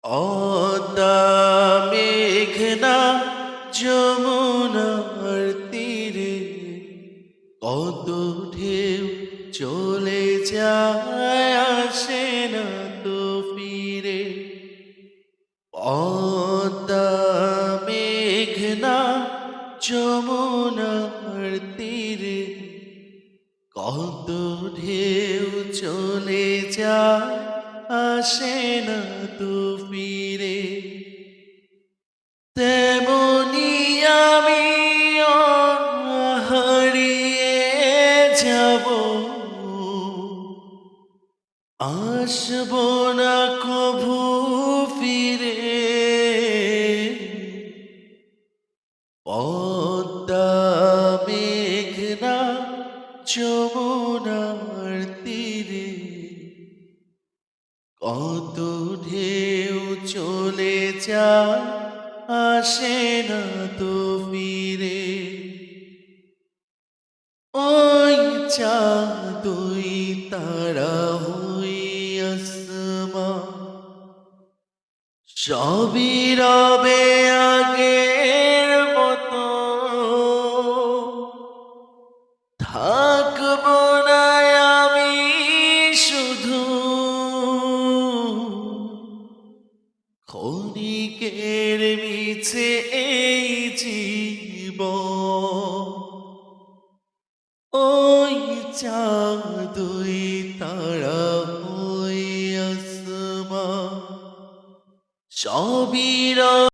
পদ্মা মেঘনা যমুনার তীরে কত ঢেউ চলে যায় আসে না তো ফিরে। পদ্মা মেঘনা যমুনার তীরে কত ঢেউ চলে যায় আসে না তো ফিরে। তেমনি আমি হারিয়ে যাব, আসব না কভু ফিরে। পদ্মা মেঘনা যমুনার তীরে কত ঢেউ চলে যায় আসে না তো ফিরে। ওই চাঁদ ওই তারা হই আসমান, সবই রবে আগের মতো। থাকবো না আমি শুধু ক্ষণিকের মিছে এই জীবন। ওই চাঁদ ওই তারা ওই আসমান, সবই